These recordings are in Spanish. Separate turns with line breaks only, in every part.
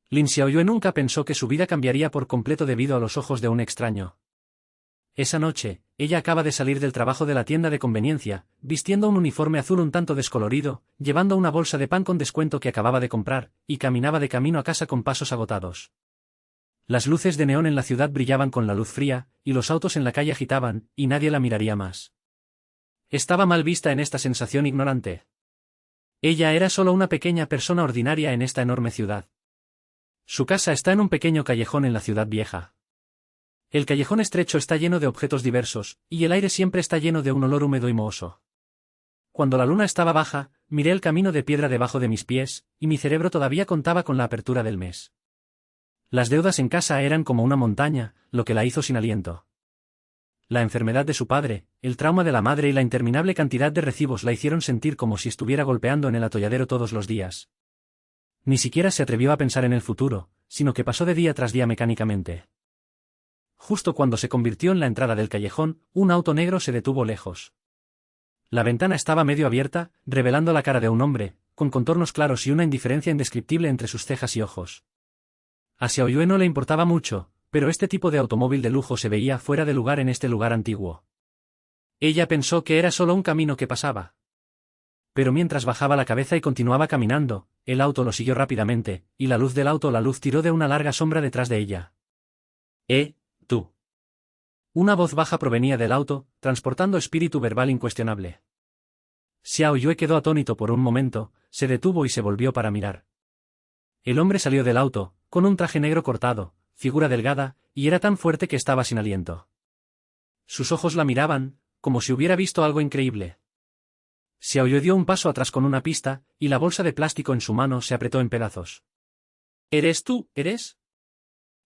Lin Xiaoyue nunca pensó que su vida cambiaría por completo debido a los ojos de un extraño. Esa noche, ella acaba de salir del trabajo de la tienda de conveniencia, vistiendo un uniforme azul un tanto descolorido, llevando una bolsa de pan con descuento que acababa de comprar, y caminaba de camino a casa con pasos agotados. Las luces de neón en la ciudad brillaban con la luz fría, y los autos en la calle agitaban, y nadie la miraría más. Estaba mal vista en esta sensación ignorante. Ella era solo una pequeña persona ordinaria en esta enorme ciudad. Su casa está en un pequeño callejón en la ciudad vieja. El callejón estrecho está lleno de objetos diversos, y el aire siempre está lleno de un olor húmedo y mohoso. Cuando la luna estaba baja, miré el camino de piedra debajo de mis pies, y mi cerebro todavía contaba con la apertura del mes. Las deudas en casa eran como una montaña, lo que la hizo sin aliento. La enfermedad de su padre, el trauma de la madre y la interminable cantidad de recibos la hicieron sentir como si estuviera golpeando en el atolladero todos los días. Ni siquiera se atrevió a pensar en el futuro, sino que pasó de día tras día mecánicamente. Justo cuando se convirtió en la entrada del callejón, un auto negro se detuvo lejos. La ventana estaba medio abierta, revelando la cara de un hombre, con contornos claros y una indiferencia indescriptible entre sus cejas y ojos. A Xiaoyue no le importaba mucho, pero este tipo de automóvil de lujo se veía fuera de lugar en este lugar antiguo. Ella pensó que era solo un camino que pasaba. Pero mientras bajaba la cabeza y continuaba caminando, el auto lo siguió rápidamente, y la luz del auto tiró de una larga sombra detrás de ella. Tú. Una voz baja provenía del auto, transportando espíritu verbal incuestionable. Xiaoyue quedó atónito por un momento, se detuvo y se volvió para mirar. El hombre salió del auto, con un traje negro cortado, figura delgada, y era tan fuerte que estaba sin aliento. Sus ojos la miraban, como si hubiera visto algo increíble. Xiaoyue dio un paso atrás con una pista, y la bolsa de plástico en su mano se apretó en pedazos. ¿Eres tú, eres?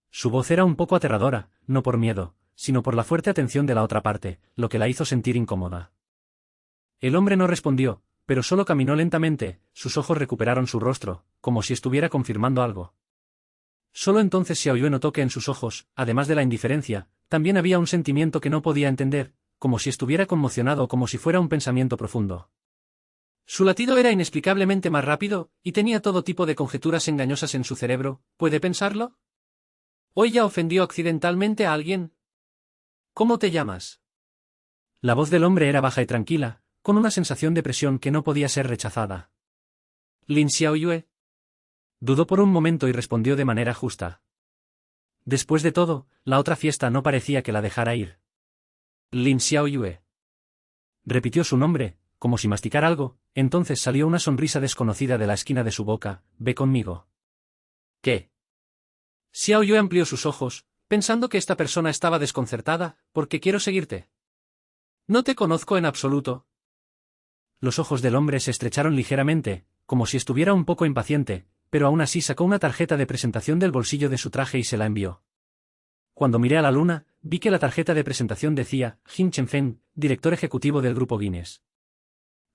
Su voz era un poco aterradora, no por miedo, sino por la fuerte atención de la otra parte, lo que la hizo sentir incómoda. El hombre no respondió, pero solo caminó lentamente, sus ojos recuperaron su rostro, como si estuviera confirmando algo. Solo entonces Xiaoyue notó que en sus ojos, además de la indiferencia, también había un sentimiento que no podía entender, como si estuviera conmocionado o como si fuera un pensamiento profundo. Su latido era inexplicablemente más rápido, y tenía todo tipo de conjeturas engañosas en su cerebro. ¿Puede pensarlo? ¿O ella ofendió accidentalmente a alguien? ¿Cómo te llamas? La voz del hombre era baja y tranquila, con una sensación de presión que no podía ser rechazada. Lin Xiaoyue. Dudó por un momento y respondió de manera justa. Después de todo, la otra fiesta no parecía que la dejara ir. Lin Xiaoyue. Repitió su nombre, como si masticara algo, entonces salió una sonrisa desconocida de la esquina de su boca. Ve conmigo. ¿Qué? Xiaoyue amplió sus ojos, pensando que esta persona estaba desconcertada. ¿Por qué quiero seguirte? No te conozco en absoluto. Los ojos del hombre se estrecharon ligeramente, como si estuviera un poco impaciente, pero aún así sacó una tarjeta de presentación del bolsillo de su traje y se la envió. Cuando miré a la luna, vi que la tarjeta de presentación decía, Jin Chenfeng, director ejecutivo del grupo Guinness.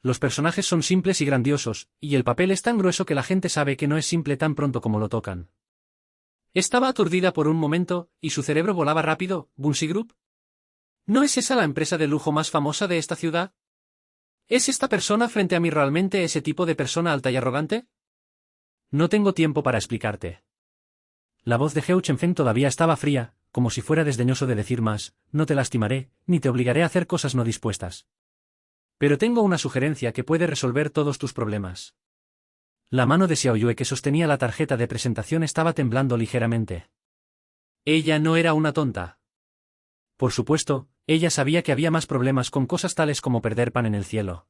Los personajes son simples y grandiosos, y el papel es tan grueso que la gente sabe que no es simple tan pronto como lo tocan. Estaba aturdida por un momento, y su cerebro volaba rápido. ¿Bunsi Group? ¿No es esa la empresa de lujo más famosa de esta ciudad? ¿Es esta persona frente a mí realmente ese tipo de persona alta y arrogante? No tengo tiempo para explicarte. La voz de Heo Chenfeng todavía estaba fría, como si fuera desdeñoso de decir más. No te lastimaré, ni te obligaré a hacer cosas no dispuestas. Pero tengo una sugerencia que puede resolver todos tus problemas. La mano de Xiaoyue que sostenía la tarjeta de presentación estaba temblando ligeramente. Ella no era una tonta. Por supuesto, ella sabía que había más problemas con cosas tales como perder pan en el cielo.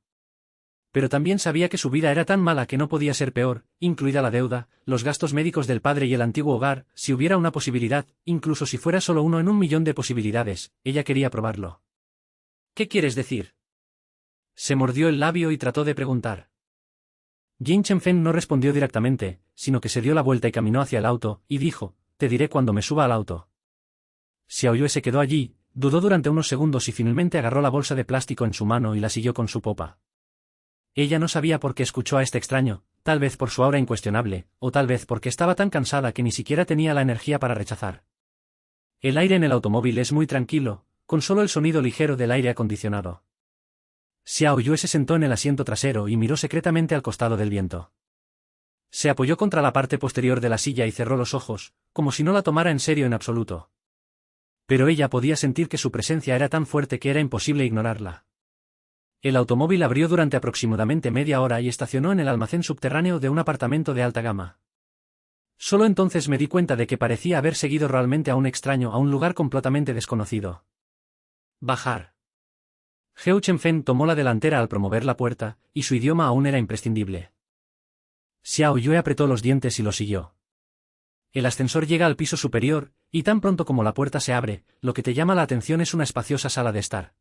Pero también sabía que su vida era tan mala que no podía ser peor, incluida la deuda, los gastos médicos del padre y el antiguo hogar. Si hubiera una posibilidad, incluso si fuera solo uno en 1.000.000 de posibilidades, ella quería probarlo. ¿Qué quieres decir? Se mordió el labio y trató de preguntar. Jin Chenfeng no respondió directamente, sino que se dio la vuelta y caminó hacia el auto, y dijo, te diré cuando me suba al auto. Xiaoyue se quedó allí, dudó durante unos segundos y finalmente agarró la bolsa de plástico en su mano y la siguió con su popa. Ella no sabía por qué escuchó a este extraño, tal vez por su aura incuestionable, o tal vez porque estaba tan cansada que ni siquiera tenía la energía para rechazar. El aire en el automóvil es muy tranquilo, con solo el sonido ligero del aire acondicionado. Xiaoyue se sentó en el asiento trasero y miró secretamente al costado del viento. Se apoyó contra la parte posterior de la silla y cerró los ojos, como si no la tomara en serio en absoluto. Pero ella podía sentir que su presencia era tan fuerte que era imposible ignorarla. El automóvil abrió durante aproximadamente media hora y estacionó en el almacén subterráneo de un apartamento de alta gama. Solo entonces me di cuenta de que parecía haber seguido realmente a un extraño a un lugar completamente desconocido. Bajar. Heo Chenfen tomó la delantera al promover la puerta, y su idioma aún era imprescindible. Xiao Yue apretó los dientes y lo siguió. El ascensor llega al piso superior, y tan pronto como la puerta se abre, lo que te llama la atención es una espaciosa sala de estar.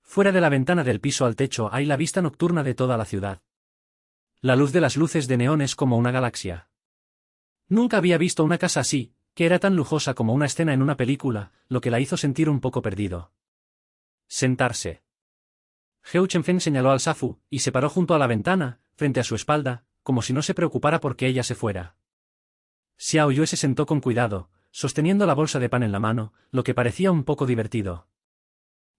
Fuera de la ventana del piso al techo hay la vista nocturna de toda la ciudad. La luz de las luces de neón es como una galaxia. Nunca había visto una casa así, que era tan lujosa como una escena en una película, lo que la hizo sentir un poco perdido. Sentarse. Heo Chenfen señaló al Safu, y se paró junto a la ventana, frente a su espalda, como si no se preocupara por que ella se fuera. Xiao Yue se sentó con cuidado, sosteniendo la bolsa de pan en la mano, lo que parecía un poco divertido.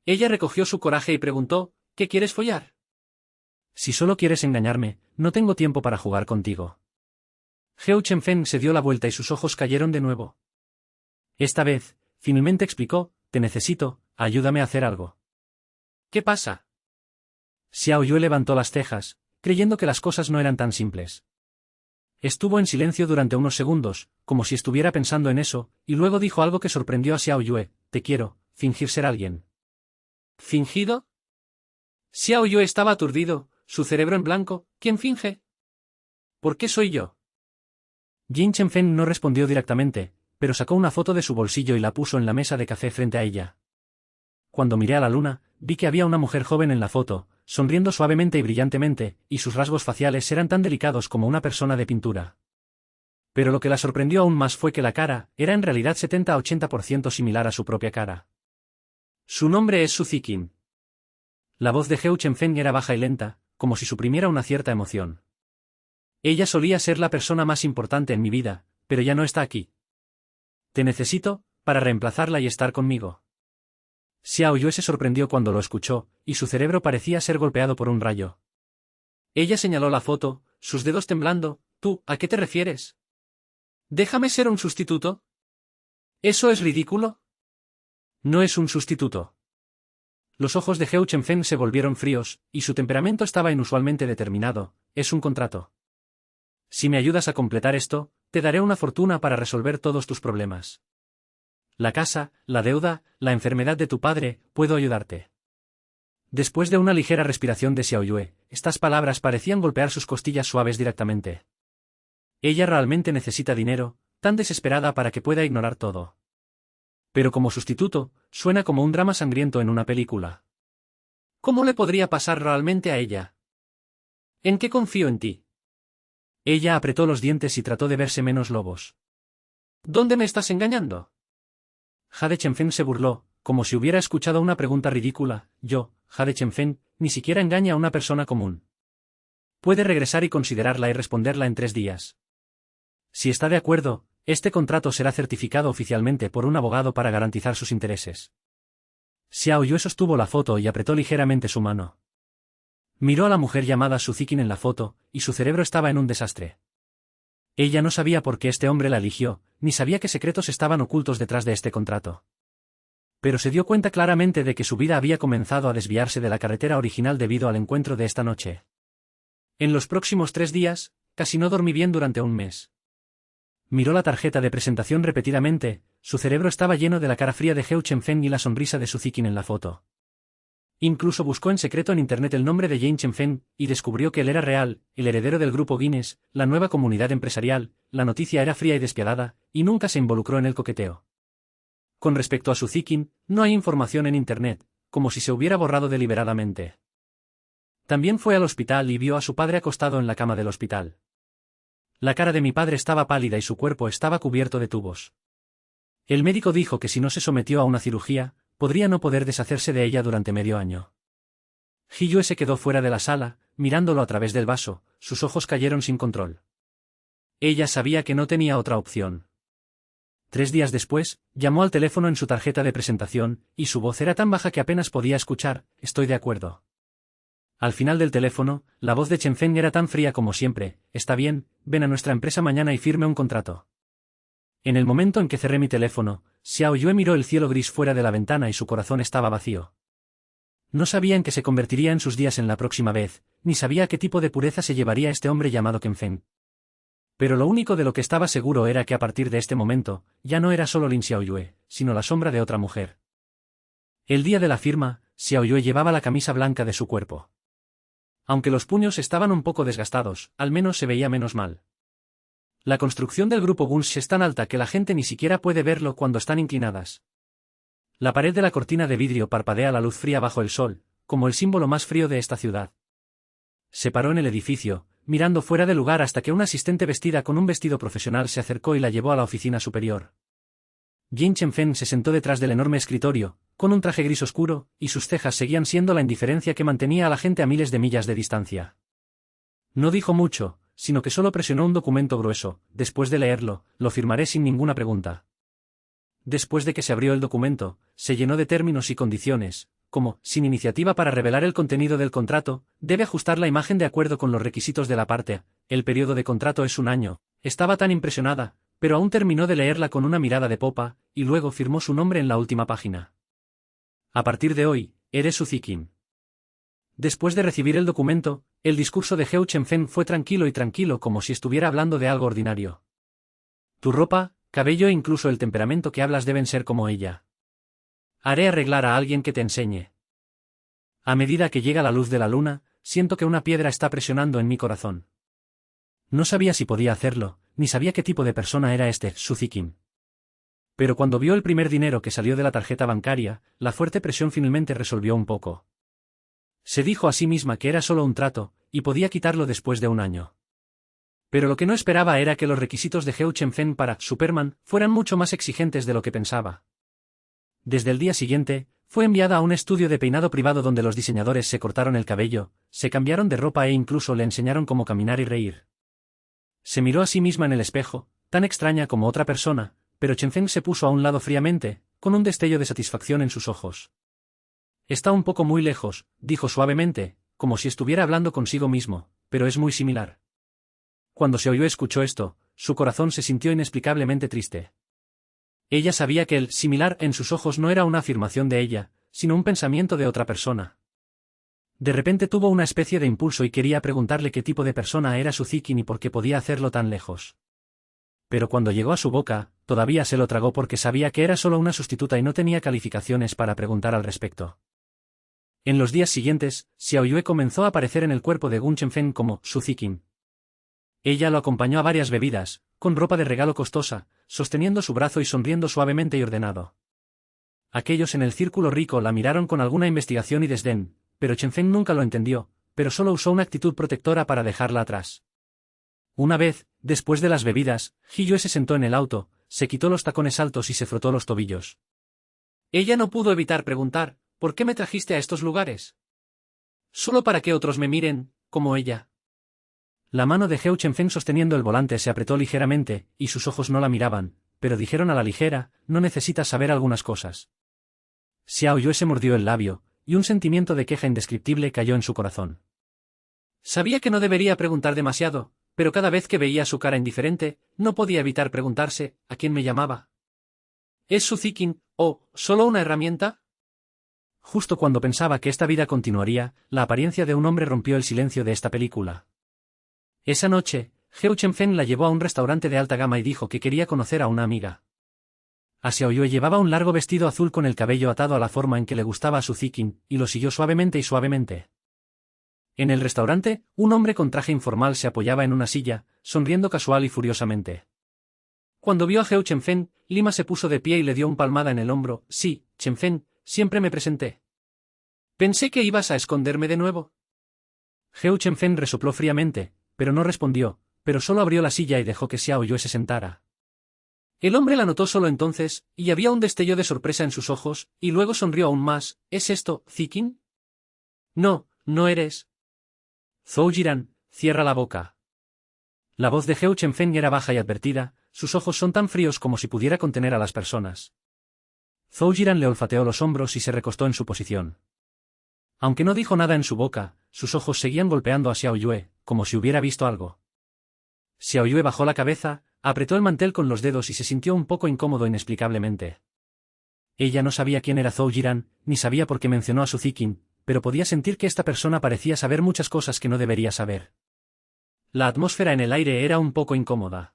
Ella recogió su coraje y preguntó, ¿qué quieres follar? Si solo quieres engañarme, no tengo tiempo para jugar contigo. Heo Chenfen se dio la vuelta y sus ojos cayeron de nuevo. Esta vez, finalmente explicó, te necesito, ayúdame a hacer algo. ¿Qué pasa? Xiao Yue levantó las cejas, creyendo que las cosas no eran tan simples. Estuvo en silencio durante unos segundos, como si estuviera pensando en eso, y luego dijo algo que sorprendió a Xiao Yue, te quiero, fingir ser alguien. ¿Fingido? Xiao Yue estaba aturdido, su cerebro en blanco, ¿quién finge? ¿Por qué soy yo? Jin Chenfen no respondió directamente, pero sacó una foto de su bolsillo y la puso en la mesa de café frente a ella. Cuando miré a la luna, vi que había una mujer joven en la foto, sonriendo suavemente y brillantemente, y sus rasgos faciales eran tan delicados como una persona de pintura. Pero lo que la sorprendió aún más fue que la cara era en realidad 70-80% similar a su propia cara. Su nombre es Su Ziqin. La voz de Heo Chenfen era baja y lenta, como si suprimiera una cierta emoción. Ella solía ser la persona más importante en mi vida, pero ya no está aquí. Te necesito, para reemplazarla y estar conmigo. Xiao Yue se sorprendió cuando lo escuchó, y su cerebro parecía ser golpeado por un rayo. Ella señaló la foto, sus dedos temblando, ¿tú, a qué te refieres? ¿Déjame ser un sustituto? ¿Eso es ridículo? No es un sustituto. Los ojos de Heo Chenfen se volvieron fríos, y su temperamento estaba inusualmente determinado, es un contrato. Si me ayudas a completar esto, te daré una fortuna para resolver todos tus problemas. La casa, la deuda, la enfermedad de tu padre, puedo ayudarte. Después de una ligera respiración de Xiao Yue, estas palabras parecían golpear sus costillas suaves directamente. Ella realmente necesita dinero, tan desesperada para que pueda ignorar todo. Pero como sustituto, suena como un drama sangriento en una película. ¿Cómo le podría pasar realmente a ella? ¿En qué confío en ti? Ella apretó los dientes y trató de verse menos lobos. ¿Dónde me estás engañando? Jade Chenfen se burló, como si hubiera escuchado una pregunta ridícula. Yo, Jade Chenfen, ni siquiera engaña a una persona común. Puede regresar y considerarla y responderla en 3 días. Si está de acuerdo, este contrato será certificado oficialmente por un abogado para garantizar sus intereses. Xiao Yue sostuvo la foto y apretó ligeramente su mano. Miró a la mujer llamada Su Ziqin en la foto, y su cerebro estaba en un desastre. Ella no sabía por qué este hombre la eligió, ni sabía qué secretos estaban ocultos detrás de este contrato. Pero se dio cuenta claramente de que su vida había comenzado a desviarse de la carretera original debido al encuentro de esta noche. En los próximos 3 días, casi no dormí bien durante un mes. Miró la tarjeta de presentación repetidamente, su cerebro estaba lleno de la cara fría de Heo Chenfen y la sonrisa de Su Ziqin en la foto. Incluso buscó en secreto en internet el nombre de Jin Chenfen, y descubrió que él era real, el heredero del grupo Guinness, la nueva comunidad empresarial. La noticia era fría y despiadada, y nunca se involucró en el coqueteo. Con respecto a Su Ziqin, no hay información en internet, como si se hubiera borrado deliberadamente. También fue al hospital y vio a su padre acostado en la cama del hospital. La cara de mi padre estaba pálida y su cuerpo estaba cubierto de tubos. El médico dijo que si no se sometió a una cirugía, podría no poder deshacerse de ella durante medio año. Ji Yue se quedó fuera de la sala, mirándolo a través del vaso, sus ojos cayeron sin control. Ella sabía que no tenía otra opción. 3 días después, llamó al teléfono en su tarjeta de presentación, y su voz era tan baja que apenas podía escuchar, estoy de acuerdo. Al final del teléfono, la voz de Chen Feng era tan fría como siempre: «Está bien, ven a nuestra empresa mañana y firme un contrato». En el momento en que cerré mi teléfono, Xiao Yue miró el cielo gris fuera de la ventana y su corazón estaba vacío. No sabía en qué se convertiría en sus días en la próxima vez, ni sabía qué tipo de pureza se llevaría este hombre llamado Chen Feng. Pero lo único de lo que estaba seguro era que a partir de este momento, ya no era solo Lin Xiaoyue, sino la sombra de otra mujer. El día de la firma, Xiaoyue llevaba la camisa blanca de su cuerpo. Aunque los puños estaban un poco desgastados, al menos se veía menos mal. La construcción del grupo Bunch es tan alta que la gente ni siquiera puede verlo cuando están inclinadas. La pared de la cortina de vidrio parpadea la luz fría bajo el sol, como el símbolo más frío de esta ciudad. Se paró en el edificio, mirando fuera del lugar hasta que una asistente vestida con un vestido profesional se acercó y la llevó a la oficina superior. Jin Chen Feng se sentó detrás del enorme escritorio, con un traje gris oscuro, y sus cejas seguían siendo la indiferencia que mantenía a la gente a miles de millas de distancia. No dijo mucho, sino que solo presionó un documento grueso. Después de leerlo, lo firmaré sin ninguna pregunta. Después de que se abrió el documento, se llenó de términos y condiciones, como, sin iniciativa para revelar el contenido del contrato, debe ajustar la imagen de acuerdo con los requisitos de la parte A. El periodo de contrato es 1 año. Estaba tan impresionada, pero aún terminó de leerla con una mirada de popa, y luego firmó su nombre en la última página. A partir de hoy, eres Su Ziqin. Después de recibir el documento, el discurso de Heu Chen-Feng fue tranquilo como si estuviera hablando de algo ordinario. Tu ropa, cabello e incluso el temperamento que hablas deben ser como ella. Haré arreglar a alguien que te enseñe. A medida que llega la luz de la luna, siento que una piedra está presionando en mi corazón. No sabía si podía hacerlo, ni sabía qué tipo de persona era este Su Ziqin. Pero cuando vio el primer dinero que salió de la tarjeta bancaria, la fuerte presión finalmente resolvió un poco. Se dijo a sí misma que era solo un trato, y podía quitarlo después de 1 año. Pero lo que no esperaba era que los requisitos de Heu Chen-Feng para Superman fueran mucho más exigentes de lo que pensaba. Desde el día siguiente, fue enviada a un estudio de peinado privado donde los diseñadores se cortaron el cabello, se cambiaron de ropa e incluso le enseñaron cómo caminar y reír. Se miró a sí misma en el espejo, tan extraña como otra persona, pero Chen-Feng se puso a un lado fríamente, con un destello de satisfacción en sus ojos. Está un poco muy lejos, dijo suavemente, como si estuviera hablando consigo mismo, pero es muy similar. Cuando Xiaoyue escuchó esto, su corazón se sintió inexplicablemente triste. Ella sabía que el similar en sus ojos no era una afirmación de ella, sino un pensamiento de otra persona. De repente tuvo una especie de impulso y quería preguntarle qué tipo de persona era Su Ziqin y por qué podía hacerlo tan lejos. Pero cuando llegó a su boca, todavía se lo tragó porque sabía que era solo una sustituta y no tenía calificaciones para preguntar al respecto. En los días siguientes, Xiaoyue comenzó a aparecer en el cuerpo de Gun Chen-Feng como Su Ziqin. Ella lo acompañó a varias bebidas, con ropa de regalo costosa, sosteniendo su brazo y sonriendo suavemente y ordenado. Aquellos en el círculo rico la miraron con alguna investigación y desdén, pero Chen-Feng nunca lo entendió, pero solo usó una actitud protectora para dejarla atrás. Una vez, después de las bebidas, Hiyue se sentó en el auto, se quitó los tacones altos y se frotó los tobillos. Ella no pudo evitar preguntar, ¿por qué me trajiste a estos lugares? ¿Solo para que otros me miren, como ella? La mano de Heu Chen-Feng sosteniendo el volante se apretó ligeramente, y sus ojos no la miraban, pero dijeron a la ligera, no necesitas saber algunas cosas. Xiaoyue se mordió el labio, y un sentimiento de queja indescriptible cayó en su corazón. Sabía que no debería preguntar demasiado, pero cada vez que veía su cara indiferente, no podía evitar preguntarse, ¿a quién me llamaba? ¿Es Su Ziqin, o solo una herramienta? Justo cuando pensaba que esta vida continuaría, la apariencia de un hombre rompió el silencio de esta película. Esa noche, Heu Chen-Feng la llevó a un restaurante de alta gama y dijo que quería conocer a una amiga. A Xiaoyue llevaba un largo vestido azul con el cabello atado a la forma en que le gustaba a Su Ziqin, y lo siguió suavemente y suavemente. En el restaurante, un hombre con traje informal se apoyaba en una silla, sonriendo casual y furiosamente. Cuando vio a Heu Chen-Feng, Lima se puso de pie y le dio un palmada en el hombro. Sí, Chen-Feng, siempre me presenté. Pensé que ibas a esconderme de nuevo. Heu Chen-Feng resopló fríamente, pero no respondió, pero solo abrió la silla y dejó que Xiaoyue se sentara. El hombre la notó solo entonces, y había un destello de sorpresa en sus ojos, y luego sonrió aún más. ¿Es esto, Ziqin? No, no eres. Zhou Jiran, cierra la boca. La voz de Heu Chen-Feng era baja y advertida, sus ojos son tan fríos como si pudiera contener a las personas. Zhou Jiran le olfateó los hombros y se recostó en su posición. Aunque no dijo nada en su boca, sus ojos seguían golpeando a Xiao Yue, como si hubiera visto algo. Xiao Yue bajó la cabeza, apretó el mantel con los dedos y se sintió un poco incómodo inexplicablemente. Ella no sabía quién era Zhou Jiran, ni sabía por qué mencionó a su Ziqin, pero podía sentir que esta persona parecía saber muchas cosas que no debería saber. La atmósfera en el aire era un poco incómoda.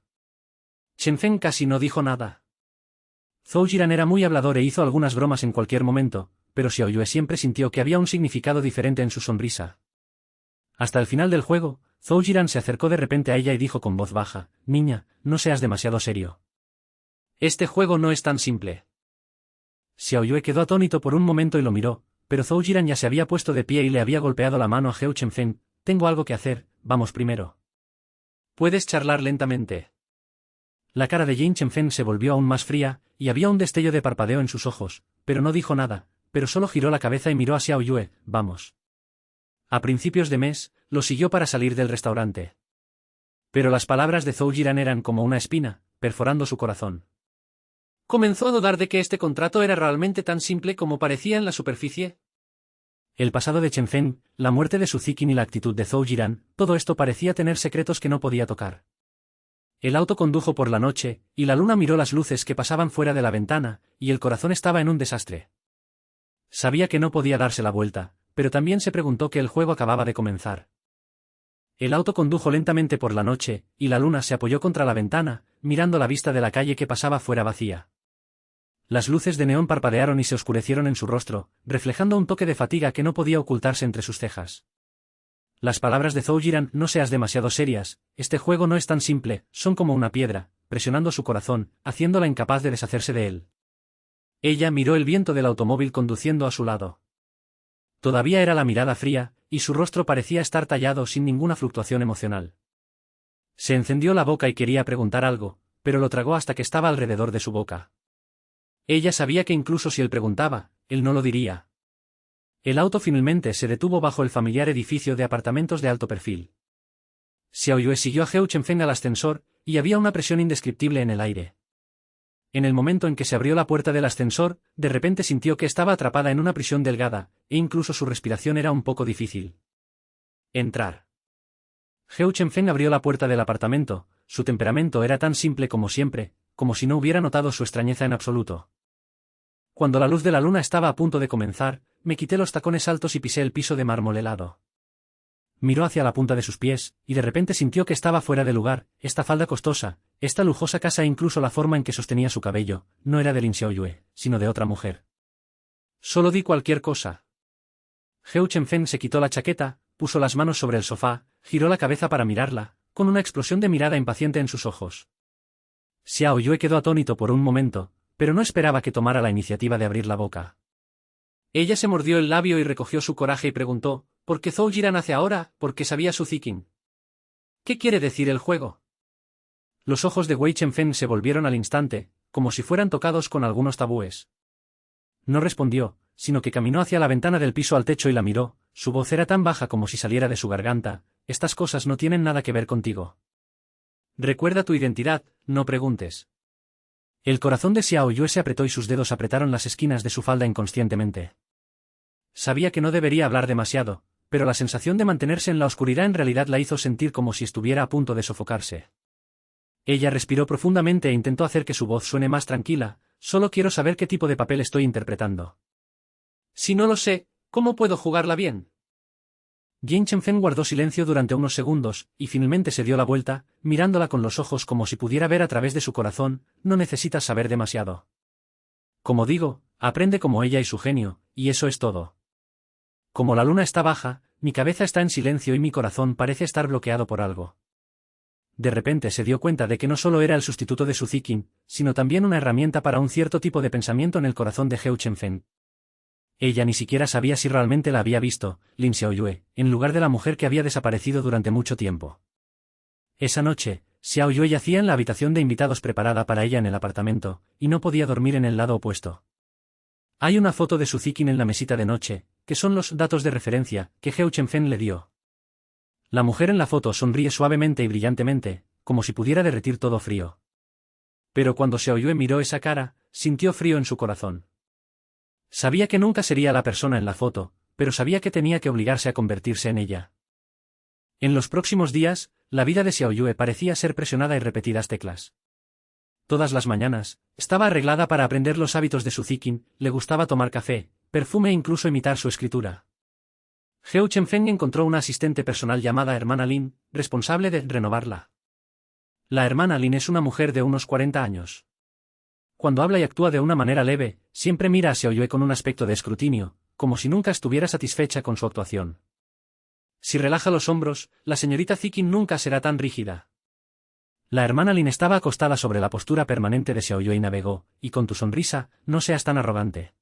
Chen Feng casi no dijo nada. Zhou Jiran era muy hablador e hizo algunas bromas en cualquier momento, pero Xiao Yue siempre sintió que había un significado diferente en su sonrisa. Hasta el final del juego, Zhou Jiran se acercó de repente a ella y dijo con voz baja: «Niña, no seas demasiado serio. Este juego no es tan simple». Xiao Yue quedó atónito por un momento y lo miró, pero Zhou Jiran ya se había puesto de pie y le había golpeado la mano a Heo Chenfeng. «Tengo algo que hacer, vamos primero. ¿Puedes charlar lentamente?». La cara de Jin Chenfeng se volvió aún más fría, y había un destello de parpadeo en sus ojos, pero no dijo nada, pero solo giró la cabeza y miró a Xiao Yue. «Vamos». A principios de mes, lo siguió para salir del restaurante. Pero las palabras de Zhou Jiran eran como una espina, perforando su corazón. Comenzó a dudar de que este contrato era realmente tan simple como parecía en la superficie. El pasado de Chen Feng, la muerte de su Ziqin y la actitud de Zhou Jiran, todo esto parecía tener secretos que no podía tocar. El auto condujo por la noche, y la luna miró las luces que pasaban fuera de la ventana, y el corazón estaba en un desastre. Sabía que no podía darse la vuelta, pero también se preguntó que el juego acababa de comenzar. El auto condujo lentamente por la noche, y la luna se apoyó contra la ventana, mirando la vista de la calle que pasaba fuera vacía. Las luces de neón parpadearon y se oscurecieron en su rostro, reflejando un toque de fatiga que no podía ocultarse entre sus cejas. Las palabras de Zhou Jiran: «No seas demasiado serias, este juego no es tan simple», son como una piedra, presionando su corazón, haciéndola incapaz de deshacerse de él. Ella miró el viento del automóvil conduciendo a su lado. Todavía era la mirada fría, y su rostro parecía estar tallado sin ninguna fluctuación emocional. Se encendió la boca y quería preguntar algo, pero lo tragó hasta que estaba alrededor de su boca. Ella sabía que incluso si él preguntaba, él no lo diría. El auto finalmente se detuvo bajo el familiar edificio de apartamentos de alto perfil. Xiao Yue siguió a Heo Chenfeng al ascensor, y había una presión indescriptible en el aire. En el momento en que se abrió la puerta del ascensor, de repente sintió que estaba atrapada en una prisión delgada, e incluso su respiración era un poco difícil. Entrar. Heo Chenfeng abrió la puerta del apartamento. Su temperamento era tan simple como siempre, como si no hubiera notado su extrañeza en absoluto. Cuando la luz de la luna estaba a punto de comenzar, me quité los tacones altos y pisé el piso de mármol helado. Miró hacia la punta de sus pies, y de repente sintió que estaba fuera de lugar. Esta falda costosa, esta lujosa casa e incluso la forma en que sostenía su cabello, no era de Lin Xiao Yue, sino de otra mujer. Solo di cualquier cosa. Heo Chenfeng se quitó la chaqueta, puso las manos sobre el sofá, giró la cabeza para mirarla, con una explosión de mirada impaciente en sus ojos. Xiao Yue quedó atónito por un momento, pero no esperaba que tomara la iniciativa de abrir la boca. Ella se mordió el labio y recogió su coraje y preguntó: «¿Por qué Zhou Jiran hace ahora?». «Porque sabía su Ziqin». «¿Qué quiere decir el juego?». Los ojos de Wei Chenfeng se volvieron al instante, como si fueran tocados con algunos tabúes. No respondió, sino que caminó hacia la ventana del piso al techo y la miró. Su voz era tan baja como si saliera de su garganta: «Estas cosas no tienen nada que ver contigo. Recuerda tu identidad, no preguntes». El corazón de Xiao Yue se apretó y sus dedos apretaron las esquinas de su falda inconscientemente. Sabía que no debería hablar demasiado, pero la sensación de mantenerse en la oscuridad en realidad la hizo sentir como si estuviera a punto de sofocarse. Ella respiró profundamente e intentó hacer que su voz suene más tranquila: «Solo quiero saber qué tipo de papel estoy interpretando. Si no lo sé, ¿cómo puedo jugarla bien?». Jin Chenfeng guardó silencio durante unos segundos, y finalmente se dio la vuelta, mirándola con los ojos como si pudiera ver a través de su corazón. «No necesitas saber demasiado. Como digo, aprende como ella y su genio, y eso es todo. Como la luna está baja, mi cabeza está en silencio y mi corazón parece estar bloqueado por algo». De repente se dio cuenta de que no solo era el sustituto de su Ziqin, sino también una herramienta para un cierto tipo de pensamiento en el corazón de Heo Chenfeng. Ella ni siquiera sabía si realmente la había visto, Lin Xiao Yue, en lugar de la mujer que había desaparecido durante mucho tiempo. Esa noche, Xiao Yue yacía en la habitación de invitados preparada para ella en el apartamento, y no podía dormir en el lado opuesto. Hay una foto de su Ziqin en la mesita de noche, que son los datos de referencia que Heo Chenfeng le dio. La mujer en la foto sonríe suavemente y brillantemente, como si pudiera derretir todo frío. Pero cuando Xiao Yue miró esa cara, sintió frío en su corazón. Sabía que nunca sería la persona en la foto, pero sabía que tenía que obligarse a convertirse en ella. En los próximos días, la vida de Xiaoyue parecía ser presionada y repetidas teclas. Todas las mañanas, estaba arreglada para aprender los hábitos de su zikin, le gustaba tomar café, perfume e incluso imitar su escritura. Heo Chenfeng encontró una asistente personal llamada Hermana Lin, responsable de renovarla. La Hermana Lin es una mujer de unos 40 años. Cuando habla y actúa de una manera leve, siempre mira a Xiaoyue con un aspecto de escrutinio, como si nunca estuviera satisfecha con su actuación. Si relaja los hombros, la señorita Zikin nunca será tan rígida. La Hermana Lin estaba acostada sobre la postura permanente de Xiaoyue y navegó, y con tu sonrisa, no seas tan arrogante.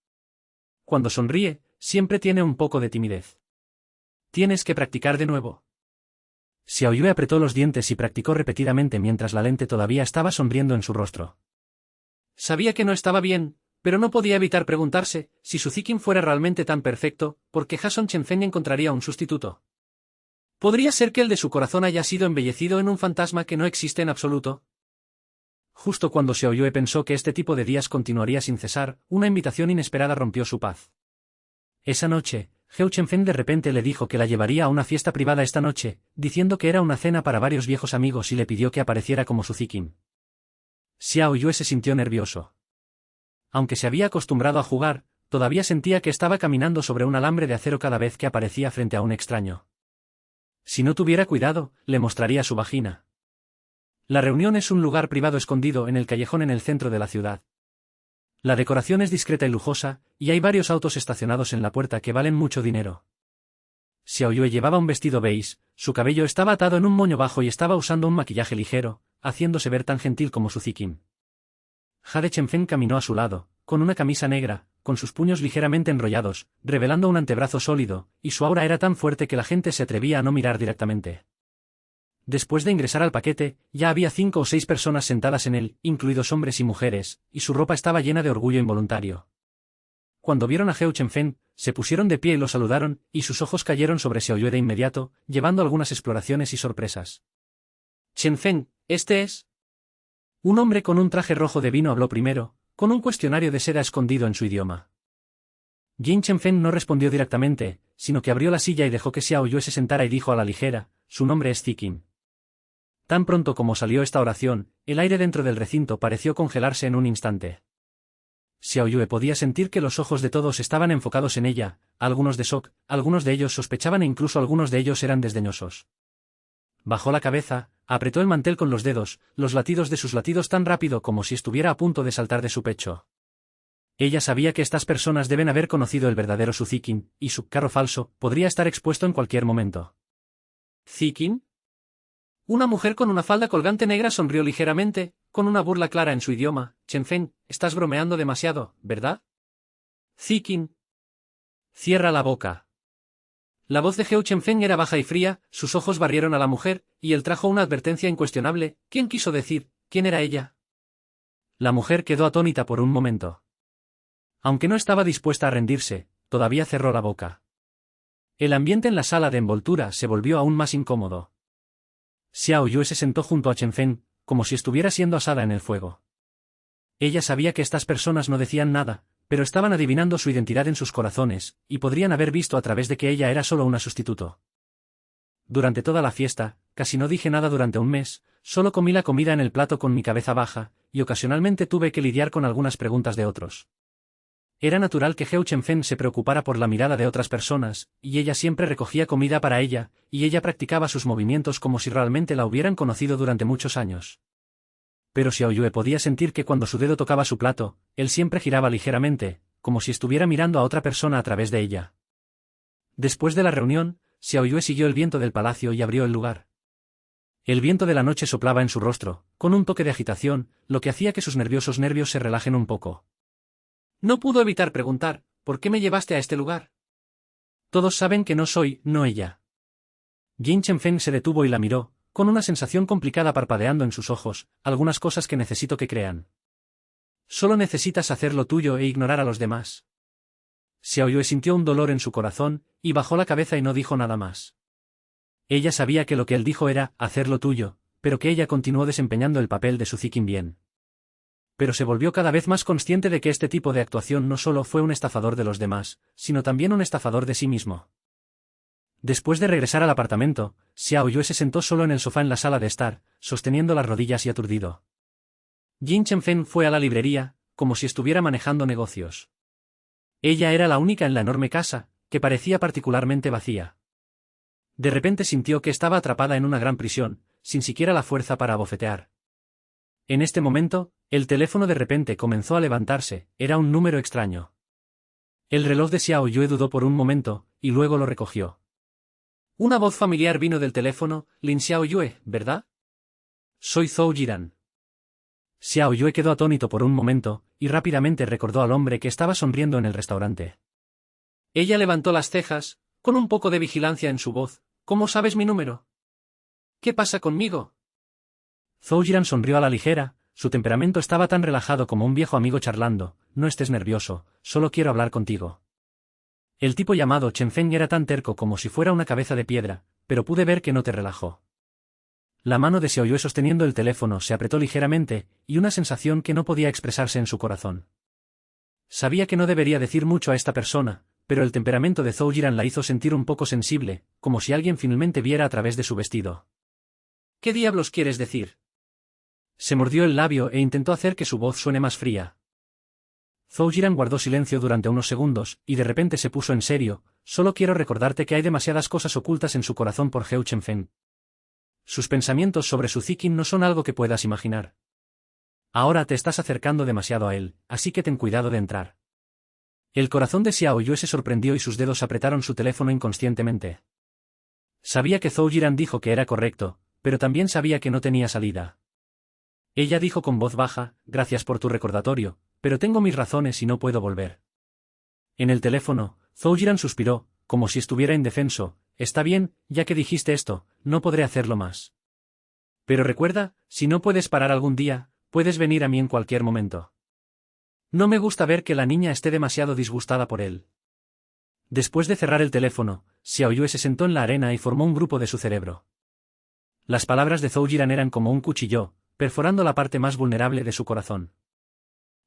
Cuando sonríe, siempre tiene un poco de timidez. Tienes que practicar de nuevo. Xiaoyue apretó los dientes y practicó repetidamente mientras la lente todavía estaba sonriendo en su rostro. Sabía que no estaba bien, pero no podía evitar preguntarse, si su zikin fuera realmente tan perfecto, ¿por qué Jason Chenfeng encontraría un sustituto? ¿Podría ser que el de su corazón haya sido embellecido en un fantasma que no existe en absoluto? Justo cuando Xiaoyue pensó que este tipo de días continuaría sin cesar, una invitación inesperada rompió su paz. Esa noche, Heo Chenfeng de repente le dijo que la llevaría a una fiesta privada esta noche, diciendo que era una cena para varios viejos amigos y le pidió que apareciera como su zikin. Xiaoyue se sintió nervioso. Aunque se había acostumbrado a jugar, todavía sentía que estaba caminando sobre un alambre de acero cada vez que aparecía frente a un extraño. Si no tuviera cuidado, le mostraría su vagina. La reunión es un lugar privado escondido en el callejón en el centro de la ciudad. La decoración es discreta y lujosa, y hay varios autos estacionados en la puerta que valen mucho dinero. Xiaoyue llevaba un vestido beige, su cabello estaba atado en un moño bajo y estaba usando un maquillaje ligero, haciéndose ver tan gentil como su zikin. Jade Chenfeng caminó a su lado, con una camisa negra, con sus puños ligeramente enrollados, revelando un antebrazo sólido, y su aura era tan fuerte que la gente se atrevía a no mirar directamente. Después de ingresar al paquete, ya había 5 o 6 personas sentadas en él, incluidos hombres y mujeres, y su ropa estaba llena de orgullo involuntario. Cuando vieron a Heo Chenfeng, se pusieron de pie y lo saludaron, y sus ojos cayeron sobre Xiaoyue de inmediato, llevando algunas exploraciones y sorpresas. Chenfeng, ¿este es? Un hombre con un traje rojo de vino habló primero, con un cuestionario de seda escondido en su idioma. Jin Chenfeng no respondió directamente, sino que abrió la silla y dejó que Xiaoyue se sentara y dijo a la ligera, su nombre es Zikin. Tan pronto como salió esta oración, el aire dentro del recinto pareció congelarse en un instante. Xiaoyue podía sentir que los ojos de todos estaban enfocados en ella, algunos de shock, algunos de ellos sospechaban e incluso algunos de ellos eran desdeñosos. Bajó la cabeza, apretó el mantel con los dedos, los latidos de sus latidos tan rápido como si estuviera a punto de saltar de su pecho. Ella sabía que estas personas deben haber conocido el verdadero su zikin, y su carro falso podría estar expuesto en cualquier momento. ¿Zikin? Una mujer con una falda colgante negra sonrió ligeramente, con una burla clara en su idioma. Chenfeng, estás bromeando demasiado, ¿verdad? Zikin. Cierra la boca. La voz de Heo Chenfeng era baja y fría, sus ojos barrieron a la mujer, y él trajo una advertencia incuestionable. ¿Quién quiso decir? ¿Quién era ella? La mujer quedó atónita por un momento. Aunque no estaba dispuesta a rendirse, todavía cerró la boca. El ambiente en la sala de envoltura se volvió aún más incómodo. Xiaoyue se sentó junto a Chenfeng, como si estuviera siendo asada en el fuego. Ella sabía que estas personas no decían nada, pero estaban adivinando su identidad en sus corazones, y podrían haber visto a través de que ella era solo una sustituto. Durante toda la fiesta, casi no dije nada durante un mes, solo comí la comida en el plato con mi cabeza baja, y ocasionalmente tuve que lidiar con algunas preguntas de otros. Era natural que Heo Chenfeng se preocupara por la mirada de otras personas, y ella siempre recogía comida para ella, y ella practicaba sus movimientos como si realmente la hubieran conocido durante muchos años. Pero Xiaoyue podía sentir que cuando su dedo tocaba su plato, él siempre giraba ligeramente, como si estuviera mirando a otra persona a través de ella. Después de la reunión, Xiaoyue siguió el viento del palacio y abrió el lugar. El viento de la noche soplaba en su rostro, con un toque de agitación, lo que hacía que sus nerviosos nervios se relajen un poco. No pudo evitar preguntar, ¿por qué me llevaste a este lugar? Todos saben que no soy, no ella. Jin Chenfeng se detuvo y la miró, con una sensación complicada parpadeando en sus ojos, algunas cosas que necesito que crean. Solo necesitas hacer lo tuyo e ignorar a los demás. Xiaoyue sintió un dolor en su corazón, y bajó la cabeza y no dijo nada más. Ella sabía que lo que él dijo era, hacer lo tuyo, pero que ella continuó desempeñando el papel de su zikin bien. pero se volvió cada vez más consciente de que este tipo de actuación no solo fue un estafador de los demás, sino también un estafador de sí mismo. Después de regresar al apartamento, Xiao Yue se sentó solo en el sofá en la sala de estar, sosteniendo las rodillas y aturdido. Jin Chenfen fue a la librería, como si estuviera manejando negocios. Ella era la única en la enorme casa, que parecía particularmente vacía. De repente sintió que estaba atrapada en una gran prisión, sin siquiera la fuerza para abofetear. En este momento, el teléfono de repente comenzó a levantarse, era un número extraño. El reloj de Xiao Yue dudó por un momento, y luego lo recogió. Una voz familiar vino del teléfono: Lin Xiao Yue, ¿verdad? Soy Zhou Jiran. Xiao Yue quedó atónito por un momento, y rápidamente recordó al hombre que estaba sonriendo en el restaurante. Ella levantó las cejas, con un poco de vigilancia en su voz. ¿Cómo sabes mi número? ¿Qué pasa conmigo? Zhou Jiran sonrió a la ligera, su temperamento estaba tan relajado como un viejo amigo charlando. No estés nervioso, solo quiero hablar contigo. El tipo llamado Chen Feng era tan terco como si fuera una cabeza de piedra, pero pude ver que no te relajó. La mano de Xiao Yue sosteniendo el teléfono se apretó ligeramente, y una sensación que no podía expresarse en su corazón. Sabía que no debería decir mucho a esta persona, pero el temperamento de Zhou Jiran la hizo sentir un poco sensible, como si alguien finalmente viera a través de su vestido. ¿Qué diablos quieres decir? Se mordió el labio e intentó hacer que su voz suene más fría. Zhou Jiran guardó silencio durante unos segundos, y de repente se puso en serio. Solo quiero recordarte que hay demasiadas cosas ocultas en su corazón por Heu Chenfen. Sus pensamientos sobre su Ziqin no son algo que puedas imaginar. Ahora te estás acercando demasiado a él, así que ten cuidado de entrar. El corazón de Xiao Yue se sorprendió y sus dedos apretaron su teléfono inconscientemente. Sabía que Zhou Jiran dijo que era correcto, pero también sabía que no tenía salida. Ella dijo con voz baja: gracias por tu recordatorio, pero tengo mis razones y no puedo volver. En el teléfono, Zhou Jiran suspiró, como si estuviera indefenso. Está bien, ya que dijiste esto, no podré hacerlo más. Pero recuerda, si no puedes parar algún día, puedes venir a mí en cualquier momento. No me gusta ver que la niña esté demasiado disgustada por él. Después de cerrar el teléfono, Xiao Yue se sentó en la arena y formó un grupo de su cerebro. Las palabras de Zhou Jiran eran como un cuchillo, perforando la parte más vulnerable de su corazón.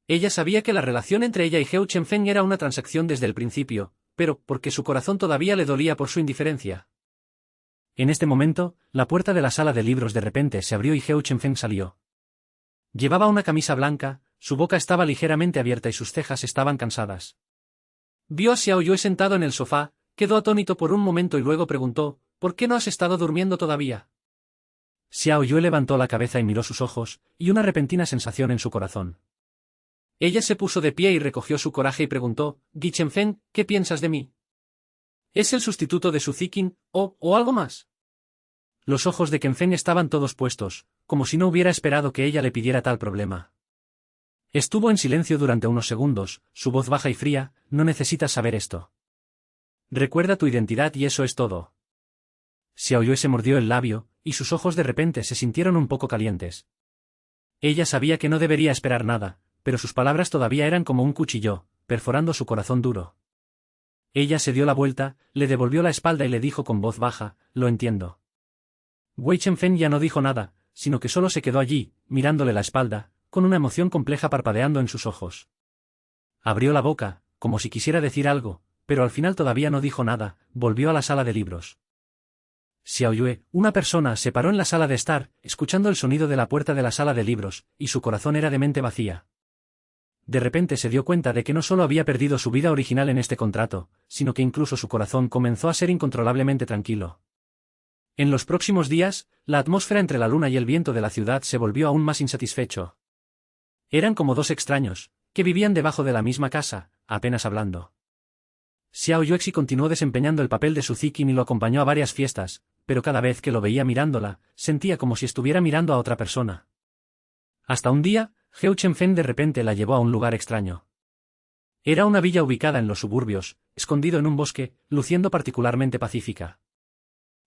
Ella sabía que la relación entre ella y Heu Chenfen era una transacción desde el principio, pero porque su corazón todavía le dolía por su indiferencia. En este momento, la puerta de la sala de libros de repente se abrió y Heu Chenfen salió. Llevaba una camisa blanca, su boca estaba ligeramente abierta y sus cejas estaban cansadas. Vio a Xiao Yue sentado en el sofá, quedó atónito por un momento y luego preguntó: ¿por qué no has estado durmiendo todavía? Xiao Yue levantó la cabeza y miró sus ojos, y una repentina sensación en su corazón. Ella se puso de pie y recogió su coraje y preguntó: Gui Chenfen, ¿qué piensas de mí? ¿Es el sustituto de su Ziqin, o algo más? Los ojos de Chenfen estaban todos puestos, como si no hubiera esperado que ella le pidiera tal problema. Estuvo en silencio durante unos segundos, su voz baja y fría: no necesitas saber esto. Recuerda tu identidad y eso es todo. Xiao Yue se mordió el labio, y sus ojos de repente se sintieron un poco calientes. Ella sabía que no debería esperar nada, pero sus palabras todavía eran como un cuchillo, perforando su corazón duro. Ella se dio la vuelta, le devolvió la espalda y le dijo con voz baja: lo entiendo. Wei Chenfen ya no dijo nada, sino que solo se quedó allí, mirándole la espalda, con una emoción compleja parpadeando en sus ojos. Abrió la boca, como si quisiera decir algo, pero al final todavía no dijo nada, volvió a la sala de libros. Xiao Yue, una persona, se paró en la sala de estar, escuchando el sonido de la puerta de la sala de libros, y su corazón era de mente vacía. De repente se dio cuenta de que no solo había perdido su vida original en este contrato, sino que incluso su corazón comenzó a ser incontrolablemente tranquilo. En los próximos días, la atmósfera entre la luna y el viento de la ciudad se volvió aún más insatisfecho. Eran como dos extraños, que vivían debajo de la misma casa, apenas hablando. Xiao Yuexi continuó desempeñando el papel de su Ziqin y lo acompañó a varias fiestas, pero cada vez que lo veía mirándola, sentía como si estuviera mirando a otra persona. Hasta un día, Heu Chenfen de repente la llevó a un lugar extraño. Era una villa ubicada en los suburbios, escondido en un bosque, luciendo particularmente pacífica.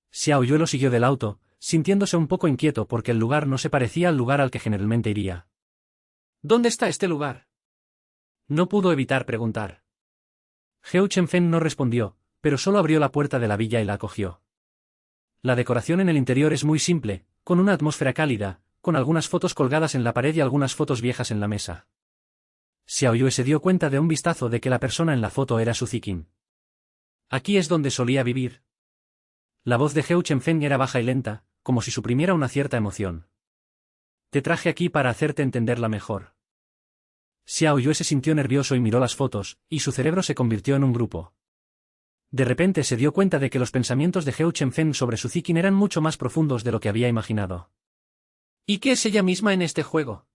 Xiao Yue lo siguió del auto, sintiéndose un poco inquieto porque el lugar no se parecía al lugar al que generalmente iría. ¿Dónde está este lugar? No pudo evitar preguntar. Heu Chenfen no respondió, pero solo abrió la puerta de la villa y la acogió. La decoración en el interior es muy simple, con una atmósfera cálida, con algunas fotos colgadas en la pared y algunas fotos viejas en la mesa. Xiao Yue se dio cuenta de un vistazo de que la persona en la foto era Su Ziqin. Aquí es donde solía vivir. La voz de Hou Chenfeng era baja y lenta, como si suprimiera una cierta emoción. Te traje aquí para hacerte entenderla mejor. Xiao Yue se sintió nervioso y miró las fotos, y su cerebro se convirtió en un grupo. De repente se dio cuenta de que los pensamientos de Hou Chenfeng sobre Su Ziqin eran mucho más profundos de lo que había imaginado. ¿Y qué es ella misma en este juego?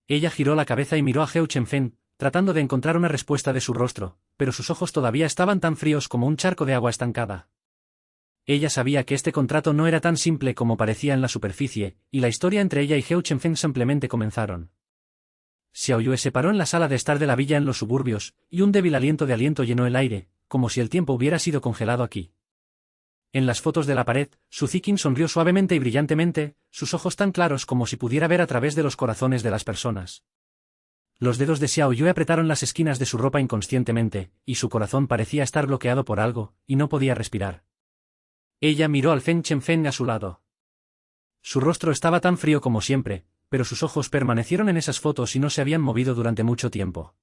Ella giró la cabeza y miró a Hou Chenfeng, tratando de encontrar una respuesta de su rostro, pero sus ojos todavía estaban tan fríos como un charco de agua estancada. Ella sabía que este contrato no era tan simple como parecía en la superficie, y la historia entre ella y Hou Chenfeng simplemente comenzaron. Xiao Yue se paró en la sala de estar de la villa en los suburbios, y un débil aliento de aliento llenó el aire, como si el tiempo hubiera sido congelado aquí. En las fotos de la pared, Su Ziqin sonrió suavemente y brillantemente, sus ojos tan claros como si pudiera ver a través de los corazones de las personas. Los dedos de Xiao Yue apretaron las esquinas de su ropa inconscientemente, y su corazón parecía estar bloqueado por algo, y no podía respirar. Ella miró al Feng Chenfeng a su lado. Su rostro estaba tan frío como siempre, pero sus ojos permanecieron en esas fotos y no se habían movido durante mucho tiempo.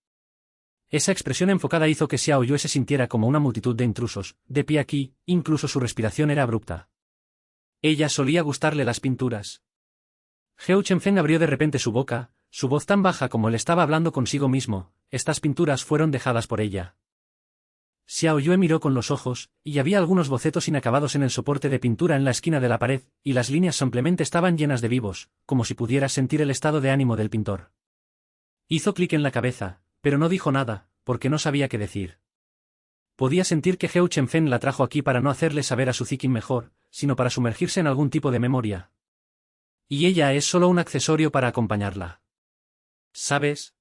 Esa expresión enfocada hizo que Xiao Yue se sintiera como una multitud de intrusos, de pie aquí, incluso su respiración era abrupta. Ella solía gustarle las pinturas. Hou Chenfeng abrió de repente su boca, su voz tan baja como él estaba hablando consigo mismo, estas pinturas fueron dejadas por ella. Xiao Yue miró con los ojos, y había algunos bocetos inacabados en el soporte de pintura en la esquina de la pared, y las líneas simplemente estaban llenas de vivos, como si pudieras sentir el estado de ánimo del pintor. Hizo clic en la cabeza, pero no dijo nada, porque no sabía qué decir. Podía sentir que Hou Chenfeng la trajo aquí para no hacerle saber a Su Ziqin mejor, sino para sumergirse en algún tipo de memoria. Y ella es solo un accesorio para acompañarla. ¿Sabes?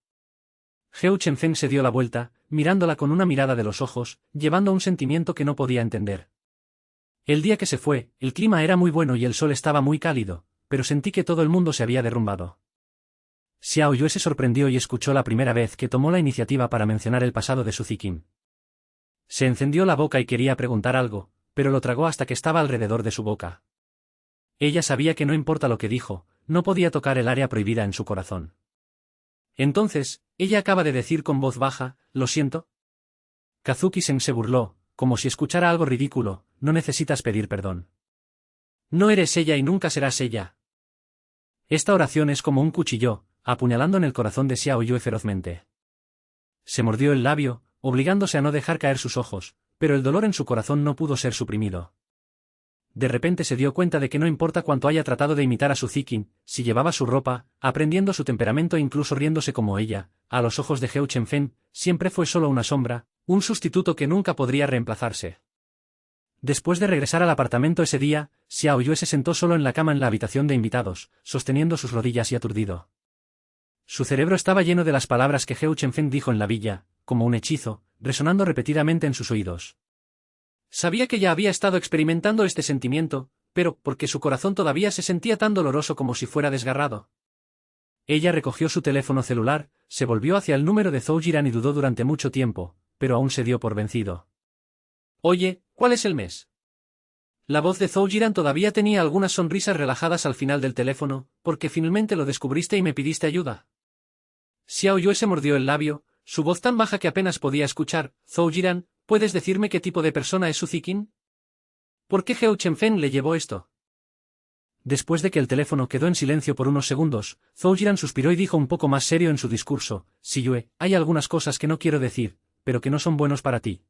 Hou Chenfeng se dio la vuelta, mirándola con una mirada de los ojos, llevando un sentimiento que no podía entender. El día que se fue, el clima era muy bueno y el sol estaba muy cálido, pero sentí que todo el mundo se había derrumbado. Xiao Yue se sorprendió y escuchó la primera vez que tomó la iniciativa para mencionar el pasado de Su Ziqin. Se encendió la boca y quería preguntar algo, pero lo tragó hasta que estaba alrededor de su boca. Ella sabía que no importa lo que dijo, no podía tocar el área prohibida en su corazón. Entonces, ella acaba de decir con voz baja, «¿Lo siento?» Kazuki-sen se burló, como si escuchara algo ridículo, «No necesitas pedir perdón. No eres ella y nunca serás ella». Esta oración es como un cuchillo, apuñalando en el corazón de Xiao Yue ferozmente. Se mordió el labio, obligándose a no dejar caer sus ojos, pero el dolor en su corazón no pudo ser suprimido. De repente se dio cuenta de que no importa cuánto haya tratado de imitar a Su Ziqin, si llevaba su ropa, aprendiendo su temperamento e incluso riéndose como ella, a los ojos de Hou Chenfeng, siempre fue solo una sombra, un sustituto que nunca podría reemplazarse. Después de regresar al apartamento ese día, Xiao Yue se sentó solo en la cama en la habitación de invitados, sosteniendo sus rodillas y aturdido. Su cerebro estaba lleno de las palabras que Hou Chenfeng dijo en la villa, como un hechizo, resonando repetidamente en sus oídos. Sabía que ya había estado experimentando este sentimiento, pero porque su corazón todavía se sentía tan doloroso como si fuera desgarrado. Ella recogió su teléfono celular, se volvió hacia el número de Zhou Jiran y dudó durante mucho tiempo, pero aún se dio por vencido. Oye, ¿cuál es el mes? La voz de Zhou Jiran todavía tenía algunas sonrisas relajadas al final del teléfono, porque finalmente lo descubriste y me pidiste ayuda. Xiao Yue se mordió el labio, su voz tan baja que apenas podía escuchar. Zhou Jiran, ¿puedes decirme qué tipo de persona es Su Ziqin? ¿Por qué Hou Chenfeng le llevó esto? Después de que el teléfono quedó en silencio por unos segundos, Zhou Jiran suspiró y dijo un poco más serio en su discurso, Xiyue, hay algunas cosas que no quiero decir, pero que no son buenos para ti.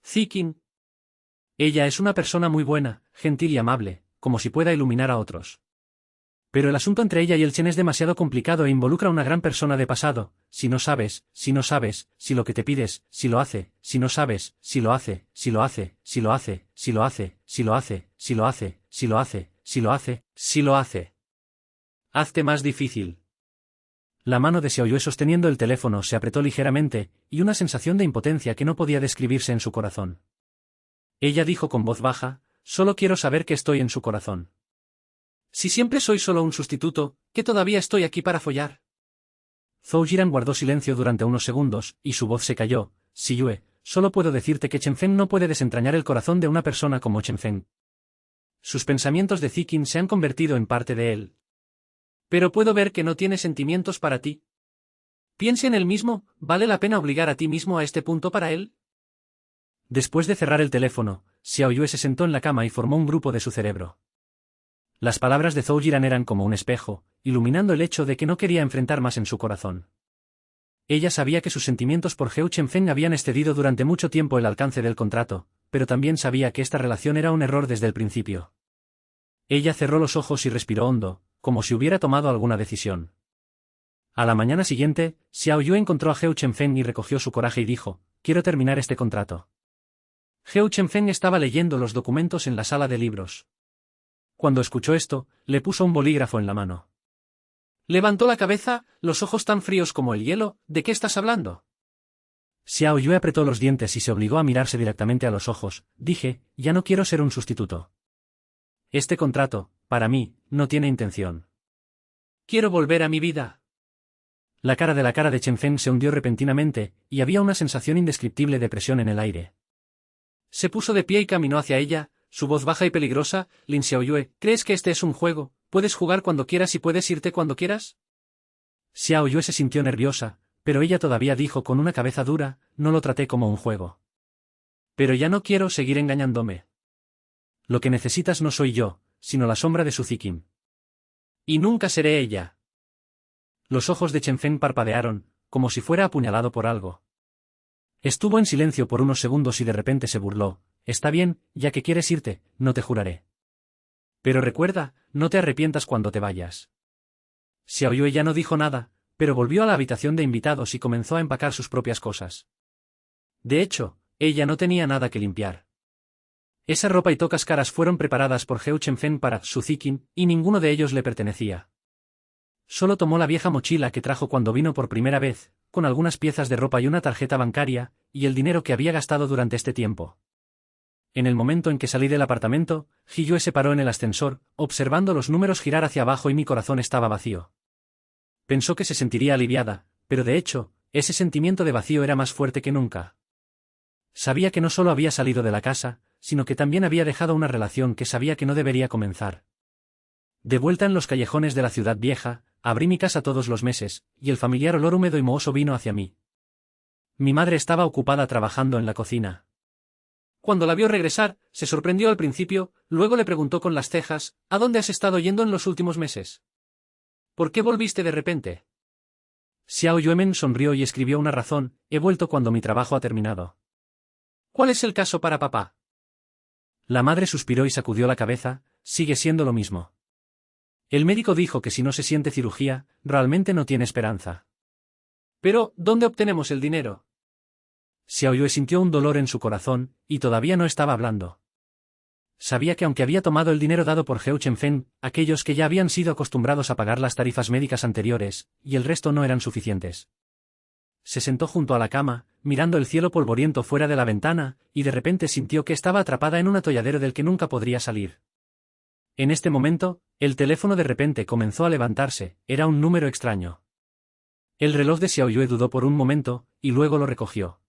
Ziqin. Ella es una persona muy buena, gentil y amable, como si pueda iluminar a otros. Pero el asunto entre ella y el Chen es demasiado complicado e involucra a una gran persona de pasado, si no sabes, si lo que te pides, si lo hace, si no sabes, si lo hace, si lo hace, si lo hace, si lo hace, si lo hace, si lo hace, si lo hace, si lo hace, si lo hace. Hazte más difícil. La mano de Xiao Yue sosteniendo el teléfono se apretó ligeramente, y una sensación de impotencia que no podía describirse en su corazón. Ella dijo con voz baja, solo quiero saber que estoy en su corazón. Si siempre soy solo un sustituto, ¿qué todavía estoy aquí para follar? Zhou Jiran guardó silencio durante unos segundos, y su voz se cayó. Xiyue, solo puedo decirte que Chenfeng no puede desentrañar el corazón de una persona como Chenfeng. Sus pensamientos de Ziqin se han convertido en parte de él. Pero puedo ver que no tiene sentimientos para ti. Piense en él mismo, ¿vale la pena obligar a ti mismo a este punto para él? Después de cerrar el teléfono, Xiao Yue se sentó en la cama y formó un grupo de su cerebro. Las palabras de Zhou Jiran eran como un espejo, iluminando el hecho de que no quería enfrentar más en su corazón. Ella sabía que sus sentimientos por Heo Chenfeng habían excedido durante mucho tiempo el alcance del contrato, pero también sabía que esta relación era un error desde el principio. Ella cerró los ojos y respiró hondo, como si hubiera tomado alguna decisión. A la mañana siguiente, Xiao Yue encontró a Heo Chenfeng y recogió su coraje y dijo: «Quiero terminar este contrato». Heo Chenfeng estaba leyendo los documentos en la sala de libros. Cuando escuchó esto, le puso un bolígrafo en la mano. Levantó la cabeza, los ojos tan fríos como el hielo. ¿De qué estás hablando? Xiao Yue apretó los dientes y se obligó a mirarse directamente a los ojos. Dije, ya no quiero ser un sustituto. Este contrato, para mí, no tiene intención. Quiero volver a mi vida. La cara de Chenfeng se hundió repentinamente, y había una sensación indescriptible de presión en el aire. Se puso de pie y caminó hacia ella, su voz baja y peligrosa. Lin Xiaoyue, ¿crees que este es un juego? ¿Puedes jugar cuando quieras y puedes irte cuando quieras? Xiao Yue se sintió nerviosa, pero ella todavía dijo con una cabeza dura, no lo traté como un juego. Pero ya no quiero seguir engañándome. Lo que necesitas no soy yo, sino la sombra de Su Ziqin. Y nunca seré ella. Los ojos de Chenfeng parpadearon, como si fuera apuñalado por algo. Estuvo en silencio por unos segundos y de repente se burló. Está bien, ya que quieres irte, no te juraré. Pero recuerda, no te arrepientas cuando te vayas. Xiaoyue ya no dijo nada, pero volvió a la habitación de invitados y comenzó a empacar sus propias cosas. De hecho, ella no tenía nada que limpiar. Esa ropa y tocas caras fueron preparadas por Heo Chenfeng para Su Ziqin, y ninguno de ellos le pertenecía. Solo tomó la vieja mochila que trajo cuando vino por primera vez, con algunas piezas de ropa y una tarjeta bancaria, y el dinero que había gastado durante este tiempo. En el momento en que salí del apartamento, Hiyue se paró en el ascensor, observando los números girar hacia abajo y mi corazón estaba vacío. Pensó que se sentiría aliviada, pero de hecho, ese sentimiento de vacío era más fuerte que nunca. Sabía que no solo había salido de la casa, sino que también había dejado una relación que sabía que no debería comenzar. De vuelta en los callejones de la ciudad vieja, abrí mi casa todos los meses, y el familiar olor húmedo y mohoso vino hacia mí. Mi madre estaba ocupada trabajando en la cocina. Cuando la vio regresar, se sorprendió al principio, luego le preguntó con las cejas, ¿a dónde has estado yendo en los últimos meses? ¿Por qué volviste de repente? Xiao Yuemen sonrió y escribió una razón, he vuelto cuando mi trabajo ha terminado. ¿Cuál es el caso para papá? La madre suspiró y sacudió la cabeza, sigue siendo lo mismo. El médico dijo que si no se siente cirugía, realmente no tiene esperanza. Pero, ¿dónde obtenemos el dinero? Xiaoyue sintió un dolor en su corazón, y todavía no estaba hablando. Sabía que aunque había tomado el dinero dado por Heo Chenfeng, aquellos que ya habían sido acostumbrados a pagar las tarifas médicas anteriores, y el resto no eran suficientes. Se sentó junto a la cama, mirando el cielo polvoriento fuera de la ventana, y de repente sintió que estaba atrapada en un atolladero del que nunca podría salir. En este momento, el teléfono de repente comenzó a levantarse, era un número extraño. El reloj de Xiaoyue dudó por un momento, y luego lo recogió.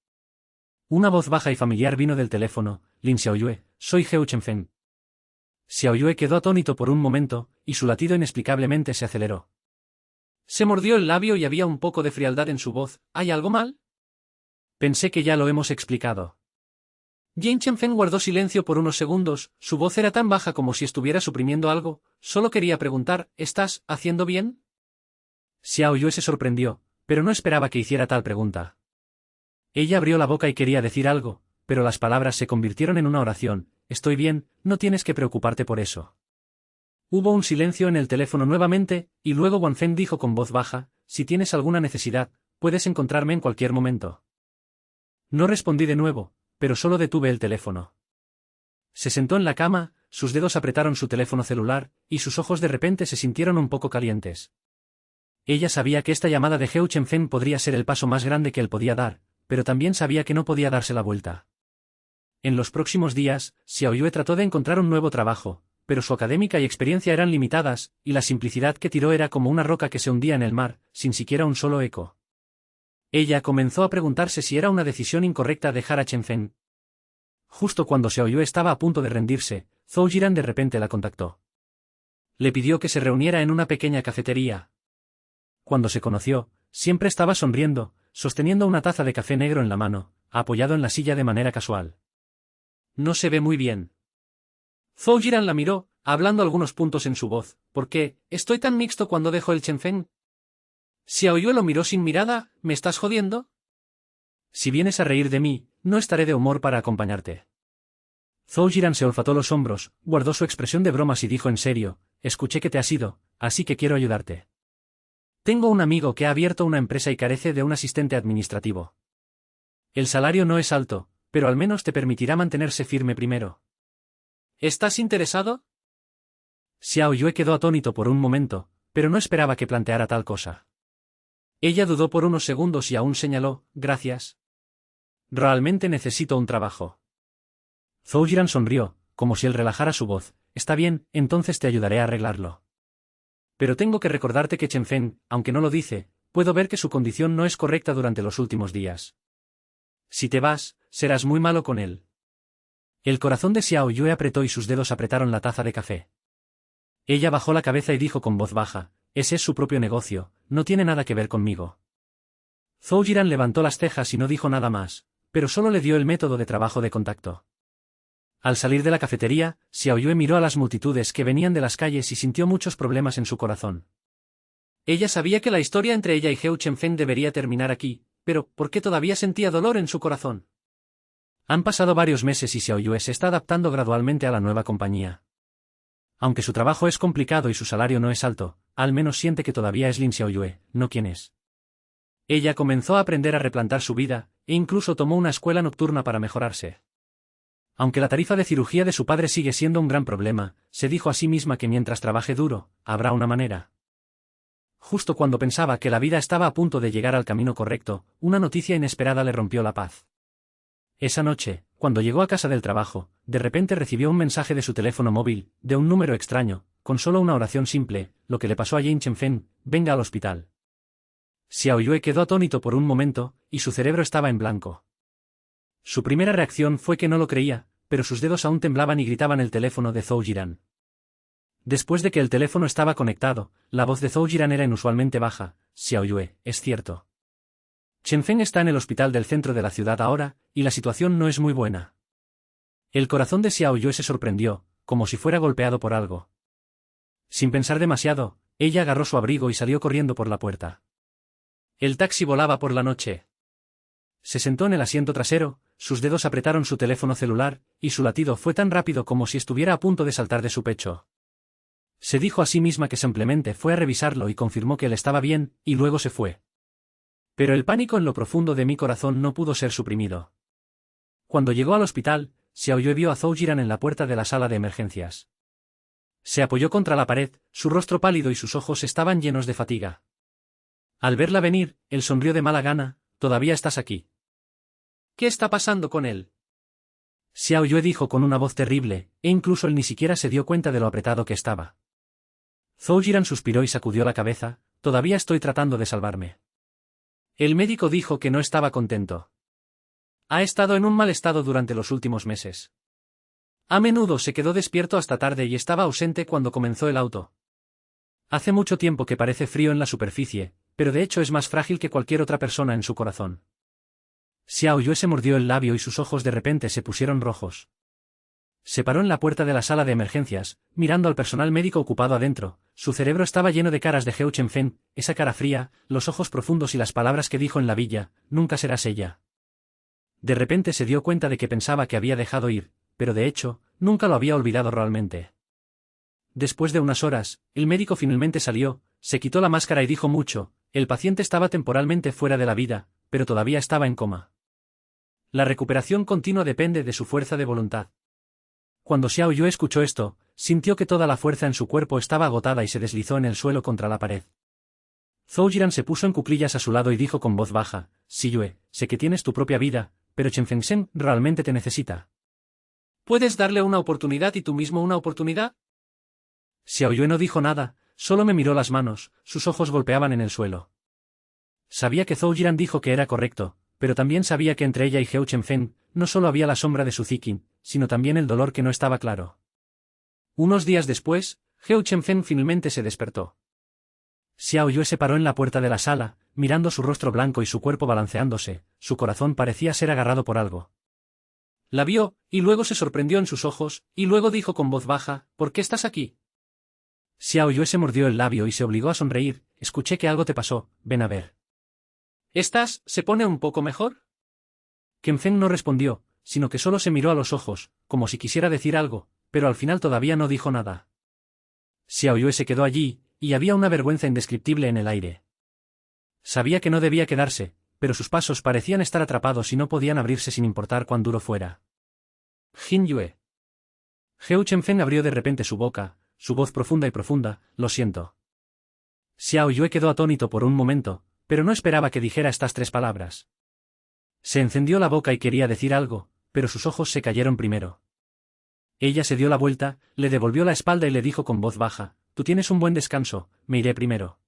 Una voz baja y familiar vino del teléfono, Lin Xiaoyue, soy Heo Chenfeng. Xiaoyue quedó atónito por un momento, y su latido inexplicablemente se aceleró. Se mordió el labio y había un poco de frialdad en su voz, ¿hay algo mal? Pensé que ya lo hemos explicado. Jane Chenfeng guardó silencio por unos segundos, su voz era tan baja como si estuviera suprimiendo algo, solo quería preguntar, ¿estás haciendo bien? Xiaoyue se sorprendió, pero no esperaba que hiciera tal pregunta. Ella abrió la boca y quería decir algo, pero las palabras se convirtieron en una oración, estoy bien, no tienes que preocuparte por eso. Hubo un silencio en el teléfono nuevamente, y luego Wang Feng dijo con voz baja, si tienes alguna necesidad, puedes encontrarme en cualquier momento. No respondí de nuevo, pero solo detuve el teléfono. Se sentó en la cama, sus dedos apretaron su teléfono celular, y sus ojos de repente se sintieron un poco calientes. Ella sabía que esta llamada de Heo Chenfeng podría ser el paso más grande que él podía dar, pero también sabía que no podía darse la vuelta. En los próximos días, Xiaoyue trató de encontrar un nuevo trabajo, pero su académica y experiencia eran limitadas, y la simplicidad que tiró era como una roca que se hundía en el mar, sin siquiera un solo eco. Ella comenzó a preguntarse si era una decisión incorrecta dejar a Chenfeng. Justo cuando Xiaoyue estaba a punto de rendirse, Zhou Jiran de repente la contactó. Le pidió que se reuniera en una pequeña cafetería. Cuando se conoció, siempre estaba sonriendo, sosteniendo una taza de café negro en la mano, apoyado en la silla de manera casual. No se ve muy bien. Zhou Jiran la miró, hablando algunos puntos en su voz. ¿Por qué estoy tan mixto cuando dejo el Chengfeng? Xiao Yue lo miró sin mirada. ¿Me estás jodiendo? Si vienes a reír de mí, no estaré de humor para acompañarte. Zhou Jiran se olfató los hombros, guardó su expresión de bromas y dijo en serio, escuché que te has ido, así que quiero ayudarte. Tengo un amigo que ha abierto una empresa y carece de un asistente administrativo. El salario no es alto, pero al menos te permitirá mantenerse firme primero. ¿Estás interesado? Xiao Yue quedó atónito por un momento, pero no esperaba que planteara tal cosa. Ella dudó por unos segundos y aún señaló, gracias. Realmente necesito un trabajo. Zhou Jiran sonrió, como si él relajara su voz. Está bien, entonces te ayudaré a arreglarlo. Pero tengo que recordarte que Chengfeng, aunque no lo dice, puedo ver que su condición no es correcta durante los últimos días. Si te vas, serás muy malo con él. El corazón de Xiao Yue apretó y sus dedos apretaron la taza de café. Ella bajó la cabeza y dijo con voz baja, ese es su propio negocio, no tiene nada que ver conmigo. Zhou Jiran levantó las cejas y no dijo nada más, pero solo le dio el método de trabajo de contacto. Al salir de la cafetería, Xiao Yue miró a las multitudes que venían de las calles y sintió muchos problemas en su corazón. Ella sabía que la historia entre ella y Heu Chengfeng debería terminar aquí, pero ¿por qué todavía sentía dolor en su corazón? Han pasado varios meses y Xiao Yue se está adaptando gradualmente a la nueva compañía. Aunque su trabajo es complicado y su salario no es alto, al menos siente que todavía es Lin Xiao Yue, no quien es. Ella comenzó a aprender a replantar su vida, e incluso tomó una escuela nocturna para mejorarse. Aunque la tarifa de cirugía de su padre sigue siendo un gran problema, se dijo a sí misma que mientras trabaje duro, habrá una manera. Justo cuando pensaba que la vida estaba a punto de llegar al camino correcto, una noticia inesperada le rompió la paz. Esa noche, cuando llegó a casa del trabajo, de repente recibió un mensaje de su teléfono móvil, de un número extraño, con solo una oración simple, lo que le pasó a Jane Chengfeng, venga al hospital. Xiao Yue quedó atónito por un momento, y su cerebro estaba en blanco. Su primera reacción fue que no lo creía, pero sus dedos aún temblaban y gritaban el teléfono de Zhou Jiran. Después de que el teléfono estaba conectado, la voz de Zhou Jiran era inusualmente baja. Xiao Yue, es cierto. Chengfeng está en el hospital del centro de la ciudad ahora, y la situación no es muy buena. El corazón de Xiao Yue se sorprendió, como si fuera golpeado por algo. Sin pensar demasiado, ella agarró su abrigo y salió corriendo por la puerta. El taxi volaba por la noche. Se sentó en el asiento trasero, sus dedos apretaron su teléfono celular, y su latido fue tan rápido como si estuviera a punto de saltar de su pecho. Se dijo a sí misma que simplemente fue a revisarlo y confirmó que él estaba bien, y luego se fue. Pero el pánico en lo profundo de mi corazón no pudo ser suprimido. Cuando llegó al hospital, Xiao Yue vio a Zhou Jiran en la puerta de la sala de emergencias. Se apoyó contra la pared, su rostro pálido y sus ojos estaban llenos de fatiga. Al verla venir, él sonrió de mala gana, ¿todavía estás aquí? ¿Qué está pasando con él? Xiao Yue dijo con una voz terrible, e incluso él ni siquiera se dio cuenta de lo apretado que estaba. Zhou Jiran suspiró y sacudió la cabeza, todavía estoy tratando de salvarme. El médico dijo que no estaba contento. Ha estado en un mal estado durante los últimos meses. A menudo se quedó despierto hasta tarde y estaba ausente cuando comenzó el auto. Hace mucho tiempo que parece frío en la superficie, pero de hecho es más frágil que cualquier otra persona en su corazón. Xiao Yue se mordió el labio y sus ojos de repente se pusieron rojos. Se paró en la puerta de la sala de emergencias, mirando al personal médico ocupado adentro. Su cerebro estaba lleno de caras de Heu Chengfeng, esa cara fría, los ojos profundos y las palabras que dijo en la villa, nunca serás ella. De repente se dio cuenta de que pensaba que había dejado ir, pero de hecho, nunca lo había olvidado realmente. Después de unas horas, el médico finalmente salió, se quitó la máscara y dijo mucho, el paciente estaba temporalmente fuera de la vida, pero todavía estaba en coma. La recuperación continua depende de su fuerza de voluntad. Cuando Xiao Yue escuchó esto, sintió que toda la fuerza en su cuerpo estaba agotada y se deslizó en el suelo contra la pared. Zhou Jiran se puso en cuclillas a su lado y dijo con voz baja, «Si Yue, sé que tienes tu propia vida, pero Chengfeng Shen realmente te necesita. ¿Puedes darle una oportunidad y tú mismo una oportunidad?» Xiao Yue no dijo nada, solo me miró las manos, sus ojos golpeaban en el suelo. Sabía que Zhou Jiran dijo que era correcto, pero también sabía que entre ella y Heu Chengfeng no solo había la sombra de su ziqin, sino también el dolor que no estaba claro. Unos días después, Heo Chenfen finalmente se despertó. Xiao Yue se paró en la puerta de la sala, mirando su rostro blanco y su cuerpo balanceándose, su corazón parecía ser agarrado por algo. La vio, y luego se sorprendió en sus ojos, y luego dijo con voz baja, ¿por qué estás aquí? Xiao Yue se mordió el labio y se obligó a sonreír, escuché que algo te pasó, ven a ver. ¿Estás, se pone un poco mejor? Ken Feng no respondió, sino que solo se miró a los ojos, como si quisiera decir algo, pero al final todavía no dijo nada. Xiao Yue se quedó allí, y había una vergüenza indescriptible en el aire. Sabía que no debía quedarse, pero sus pasos parecían estar atrapados y no podían abrirse sin importar cuán duro fuera. Jin Yue. Heo Chenfen abrió de repente su boca, su voz profunda y profunda, lo siento. Xiao Yue quedó atónito por un momento, pero no esperaba que dijera estas 3 palabras. Se encendió la boca y quería decir algo, pero sus ojos se cayeron primero. Ella se dio la vuelta, le devolvió la espalda y le dijo con voz baja, tú tienes un buen descanso, me iré primero.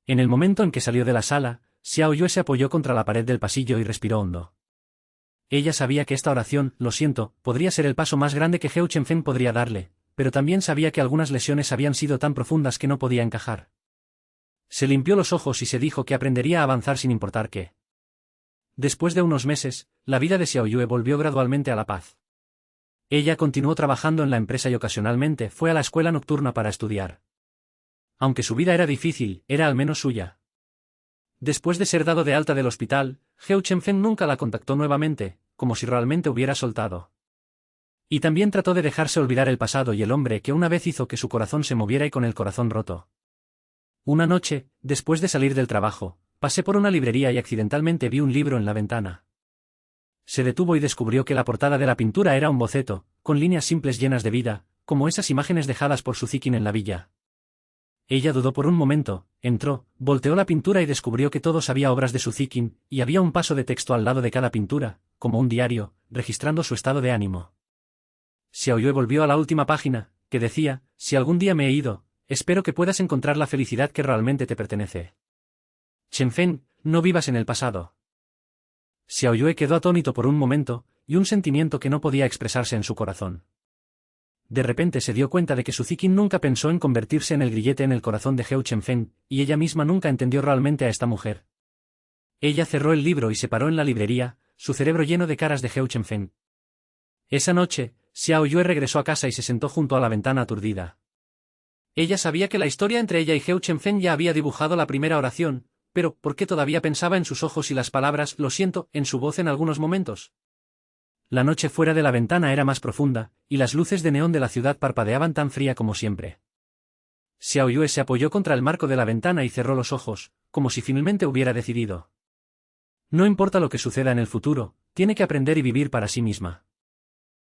En el momento en que salió de la sala, Xiao Yue se apoyó contra la pared del pasillo y respiró hondo. Ella sabía que esta oración, lo siento, podría ser el paso más grande que Heo Chenfen podría darle, pero también sabía que algunas lesiones habían sido tan profundas que no podía encajar. Se limpió los ojos y se dijo que aprendería a avanzar sin importar qué. Después de unos meses, la vida de Xiao Yue volvió gradualmente a la paz. Ella continuó trabajando en la empresa y ocasionalmente fue a la escuela nocturna para estudiar. Aunque su vida era difícil, era al menos suya. Después de ser dado de alta del hospital, Heo Chenfen nunca la contactó nuevamente, como si realmente hubiera soltado. Y también trató de dejarse olvidar el pasado y el hombre que una vez hizo que su corazón se moviera y con el corazón roto. Una noche, después de salir del trabajo, pasé por una librería y accidentalmente vi un libro en la ventana. Se detuvo y descubrió que la portada de la pintura era un boceto, con líneas simples llenas de vida, como esas imágenes dejadas por su Zikin en la villa. Ella dudó por un momento, entró, volteó la pintura y descubrió que todos había obras de su Zikin, y había un paso de texto al lado de cada pintura, como un diario, registrando su estado de ánimo. Xiao Yue volvió a la última página, que decía, si algún día me he ido, espero que puedas encontrar la felicidad que realmente te pertenece. Chenfen, no vivas en el pasado. Xiao Yue quedó atónito por un momento, y un sentimiento que no podía expresarse en su corazón. De repente se dio cuenta de que su Zikin nunca pensó en convertirse en el grillete en el corazón de Heo Chenfen, y ella misma nunca entendió realmente a esta mujer. Ella cerró el libro y se paró en la librería, su cerebro lleno de caras de Heo Chenfen. Esa noche, Xiao Yue regresó a casa y se sentó junto a la ventana aturdida. Ella sabía que la historia entre ella y Heo Chenfen ya había dibujado la primera oración, pero ¿por qué todavía pensaba en sus ojos y las palabras «lo siento» en su voz en algunos momentos? La noche fuera de la ventana era más profunda, y las luces de neón de la ciudad parpadeaban tan fría como siempre. Xiao Yue se apoyó contra el marco de la ventana y cerró los ojos, como si finalmente hubiera decidido. No importa lo que suceda en el futuro, tiene que aprender y vivir para sí misma.